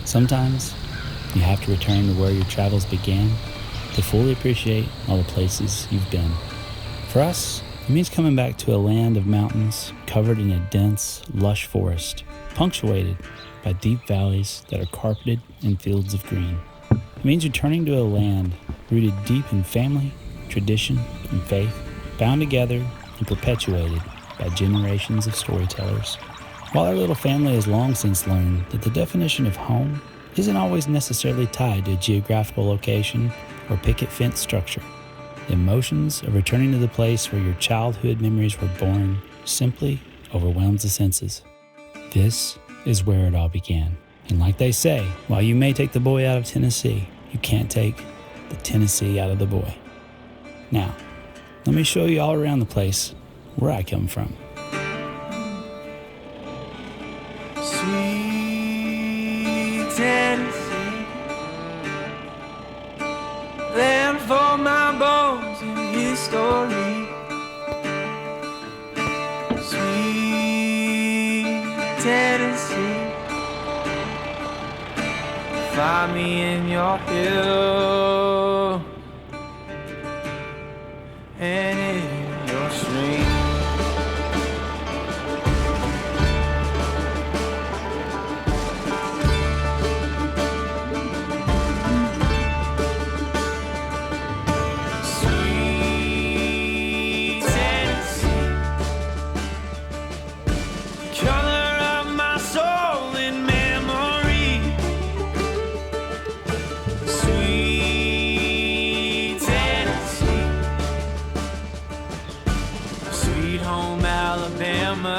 Sometimes you have to return to where your travels began to fully appreciate all the places you've been. For us, it means coming back to a land of mountains covered in a dense, lush forest, punctuated by deep valleys that are carpeted in fields of green. It means returning to a land rooted deep in family, tradition, and faith, bound together and perpetuated by generations of storytellers. While our little family has long since learned that the definition of home isn't always necessarily tied to a geographical location or picket fence structure, the emotions of returning to the place where your childhood memories were born simply overwhelms the senses. This is where it all began. And like they say, while you may take the boy out of Tennessee, you can't take the Tennessee out of the boy. Now, let me show you all around the place where I come from. Sweet Tennessee, land for my bones and history. Sweet Tennessee, find me in your hill and in your stream. Sweet Tennessee, color of my soul in memory. Sweet Tennessee, sweet home Alabama,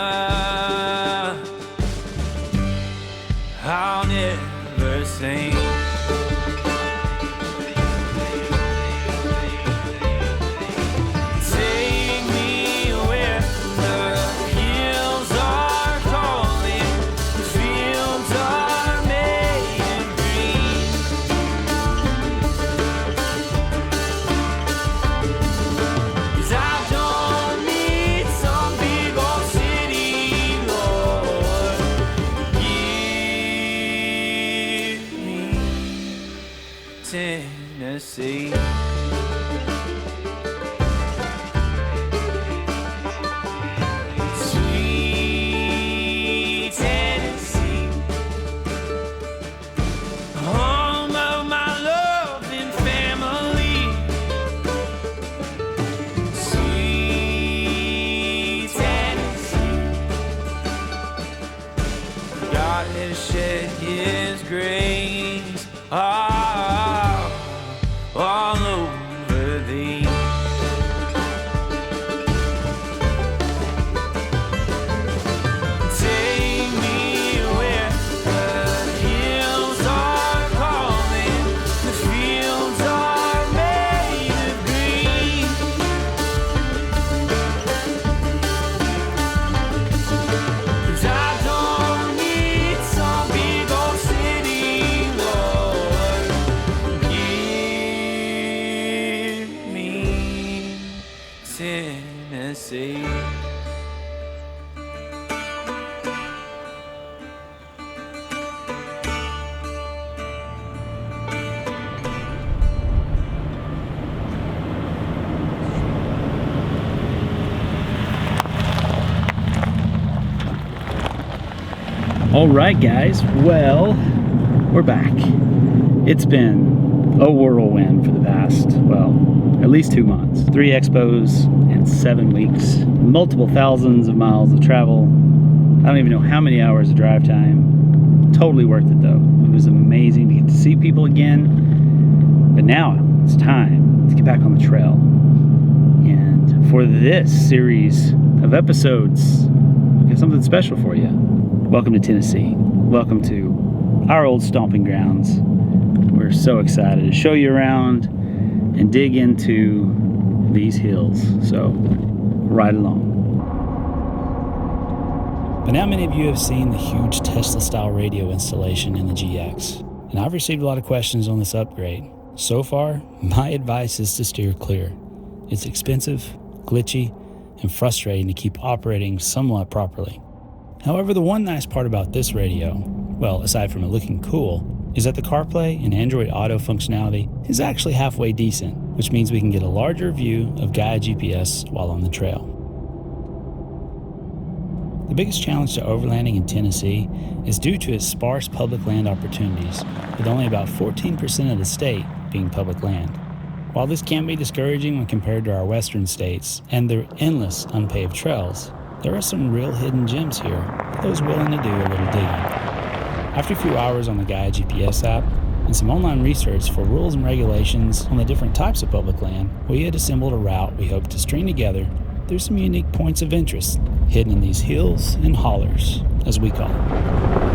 I'll never sing. Take me where the hills are calling, the fields are made green. 'Cause I don't need some big old city, Lord. Give me Tennessee. Sweet Tennessee, home of my love and family. Sweet Tennessee, God has shed His grace all over thee. Take me where the hills are calling, the fields are made of green. 'Cause I don't need some big old city, Lord. Give me Tennessee. All right, guys. Well, we're back. It's been a whirlwind for the past, at least 2 months. 3 expos and 7 weeks. Multiple thousands of miles of travel. I don't even know how many hours of drive time. Totally worth it, though. It was amazing to get to see people again. But now it's time to get back on the trail. And for this series of episodes, I've got something special for you. Welcome to Tennessee. Welcome to our old stomping grounds. We're so excited to show you around and dig into these hills. So, ride along. But now many of you have seen the huge Tesla-style radio installation in the GX, and I've received a lot of questions on this upgrade. So far, my advice is to steer clear. It's expensive, glitchy, and frustrating to keep operating somewhat properly. However, the one nice part about this radio, well, aside from it looking cool, is that the CarPlay and Android Auto functionality is actually halfway decent, which means we can get a larger view of Gaia GPS while on the trail. The biggest challenge to overlanding in Tennessee is due to its sparse public land opportunities, with only about 14% of the state being public land. While this can be discouraging when compared to our western states and their endless unpaved trails, there are some real hidden gems here for those willing to do a little digging. After a few hours on the Gaia GPS app and some online research for rules and regulations on the different types of public land, we had assembled a route we hope to string together through some unique points of interest hidden in these hills and hollers, as we call them.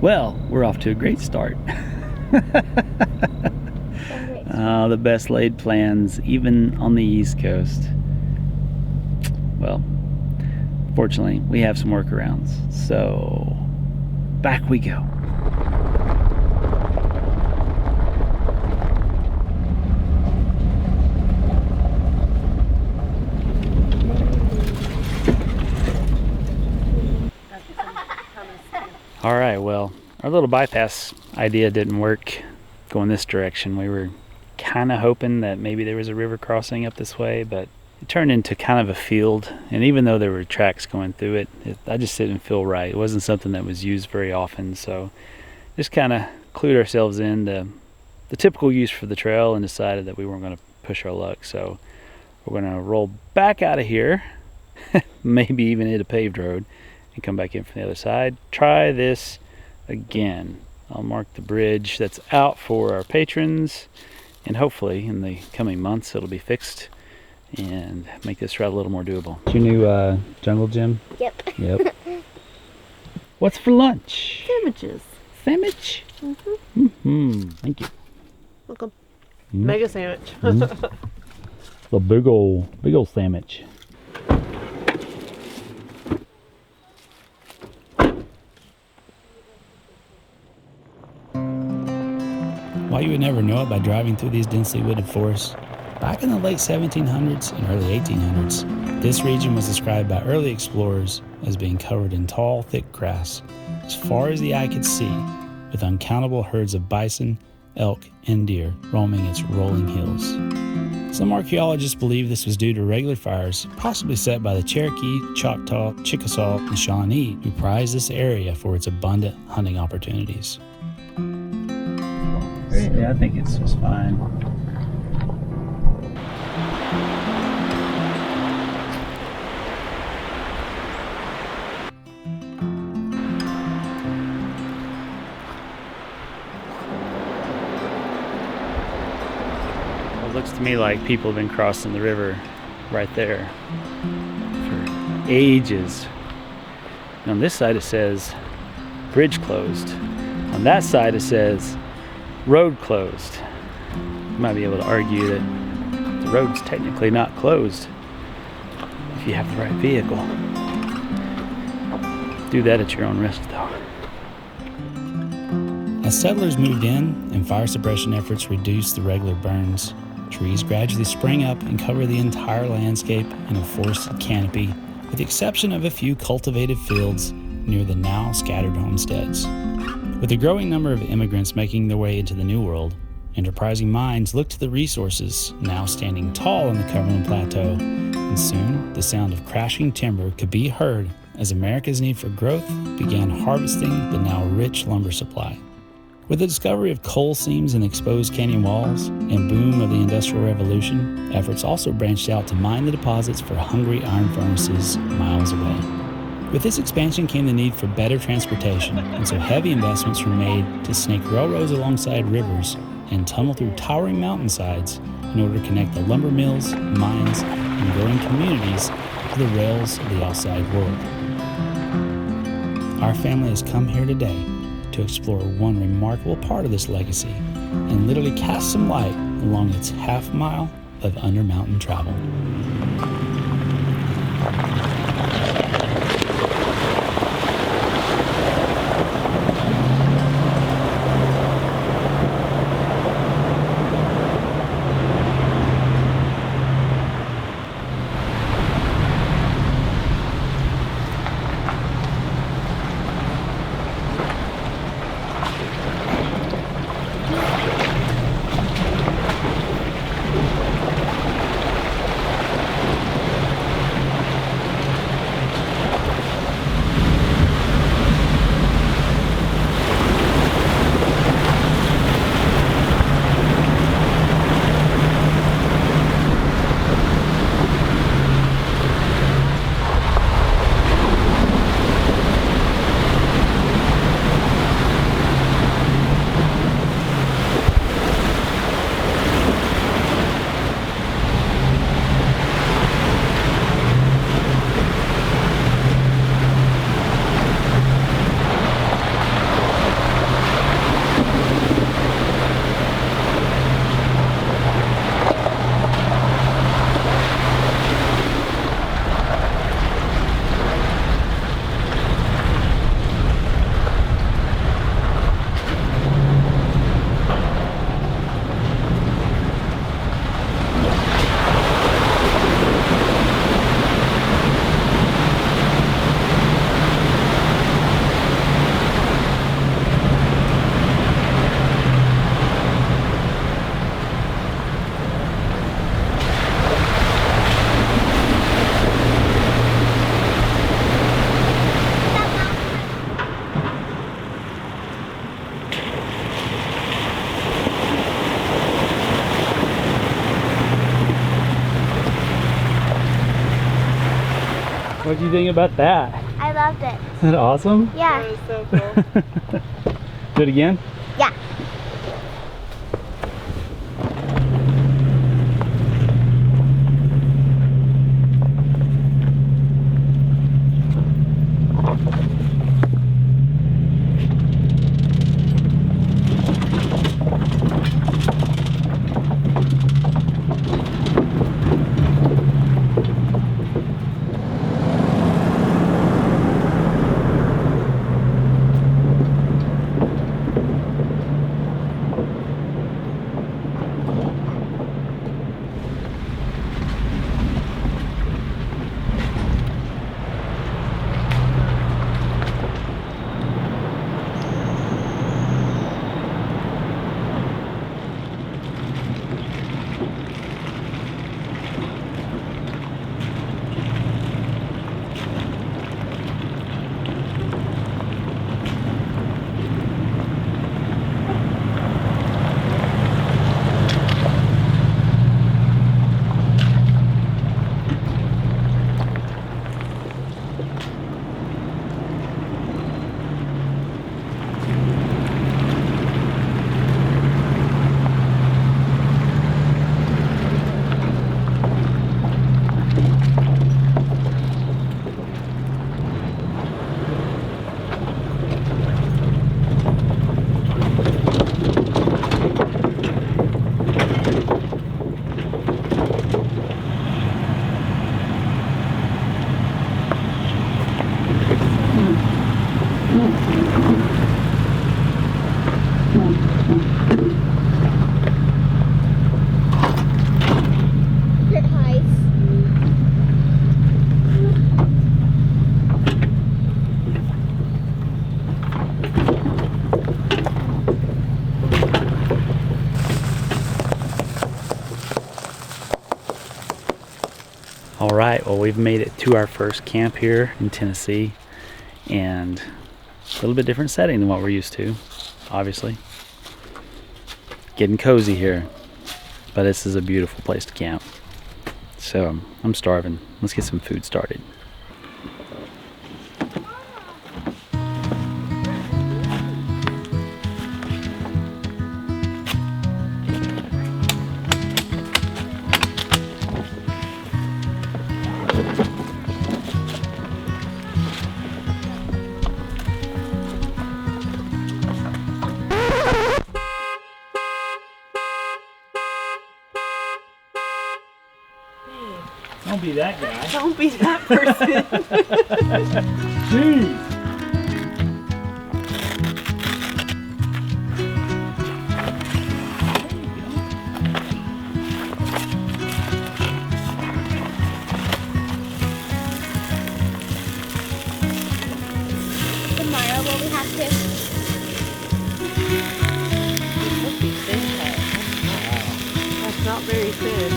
Well, we're off to a great start. The best laid plans, even on the East Coast. Well, fortunately, we have some workarounds. So, back we go. All right, well, our little bypass idea didn't work going this direction. We were kind of hoping that maybe there was a river crossing up this way, but it turned into kind of a field. And even though there were tracks going through it, I just didn't feel right. It wasn't something that was used very often, so just kind of clued ourselves in to the typical use for the trail and decided that we weren't going to push our luck. So we're going to roll back out of here, maybe even hit a paved road, and come back in from the other side. Try this again. I'll mark the bridge that's out for our patrons, and hopefully in the coming months it'll be fixed and make this route a little more doable. Your new jungle gym? Yep. What's for lunch? Sandwiches. Sandwich? Thank you. Welcome. Mega sandwich. A big old sandwich. While you would never know it by driving through these densely wooded forests, back in the late 1700s and early 1800s, this region was described by early explorers as being covered in tall, thick grass, as far as the eye could see, with uncountable herds of bison, elk, and deer roaming its rolling hills. Some archaeologists believe this was due to regular fires, possibly set by the Cherokee, Choctaw, Chickasaw, and Shawnee, who prized this area for its abundant hunting opportunities. Yeah, I think it's just fine. Well, it looks to me like people have been crossing the river right there for ages. And on this side it says bridge closed. On that side it says road closed. You might be able to argue that the road's technically not closed if you have the right vehicle. Do that at your own risk, though. As settlers moved in and fire suppression efforts reduced the regular burns, trees gradually sprang up and covered the entire landscape in a forested canopy, with the exception of a few cultivated fields near the now scattered homesteads. With a growing number of immigrants making their way into the New World, enterprising minds looked to the resources now standing tall on the Cumberland Plateau, and soon the sound of crashing timber could be heard as America's need for growth began harvesting the now rich lumber supply. With the discovery of coal seams and exposed canyon walls and boom of the Industrial Revolution, efforts also branched out to mine the deposits for hungry iron furnaces miles away. With this expansion came the need for better transportation, and so heavy investments were made to snake railroads alongside rivers and tunnel through towering mountainsides in order to connect the lumber mills, mines, and growing communities to the rails of the outside world. Our family has come here today to explore one remarkable part of this legacy and literally cast some light along its half mile of under-mountain travel. What do you think about that? I loved it. Isn't that awesome? Yeah. That was so cool. Do it again? Yeah. All right, well, we've made it to our first camp here in Tennessee, and a little bit different setting than what we're used to, obviously. Getting cozy here, but this is a beautiful place to camp. So I'm starving. Let's get some food started. Don't be that guy. Don't be that person. Jeez. Tomorrow will we have to? This must be thin cut. That's not very thin.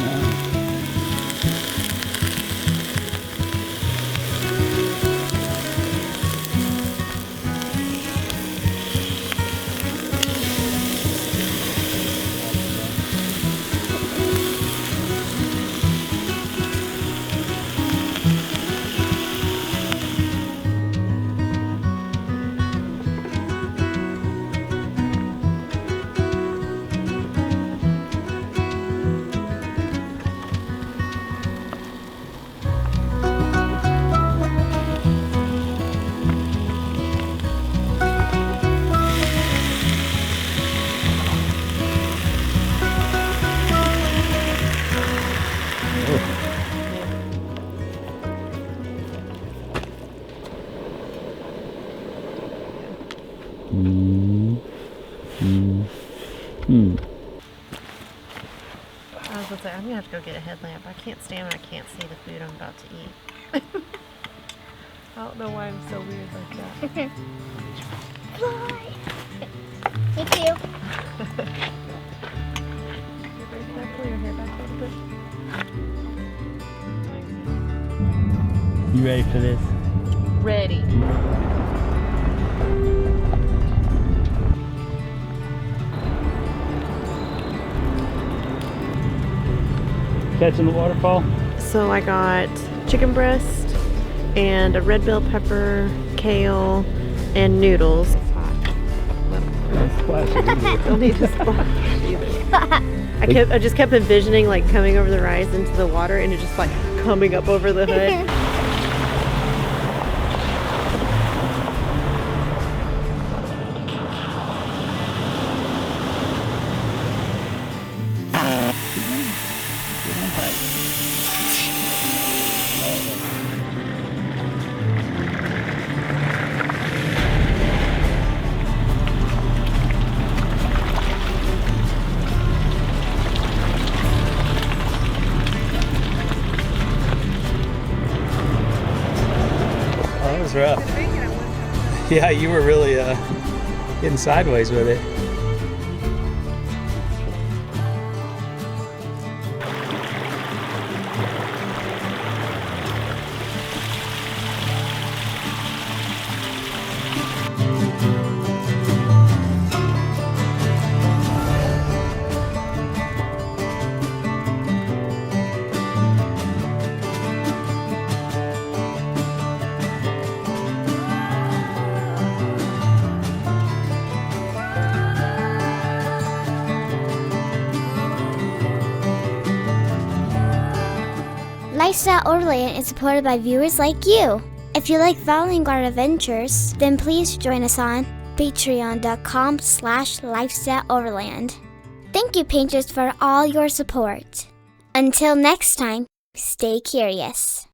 I was gonna say, I'm gonna have to go get a headlamp. I can't stand when I can't see the food I'm about to eat. I don't know why I'm so weird like that. Fly! Thank you. Can I pull your hair back a little bit? You ready for this? Ready. Catching the waterfall? So I got chicken breast and a red bell pepper, kale, and noodles. Don't need to splash either. I just kept envisioning like coming over the rise into the water and it just like coming up over the hood. That was rough. Yeah, you were really getting sideways with it. Lifestyle Overland is supported by viewers like you. If you like following our adventures, then please join us on patreon.com/lifestyleoverland. Thank you, painters, for all your support. Until next time, stay curious.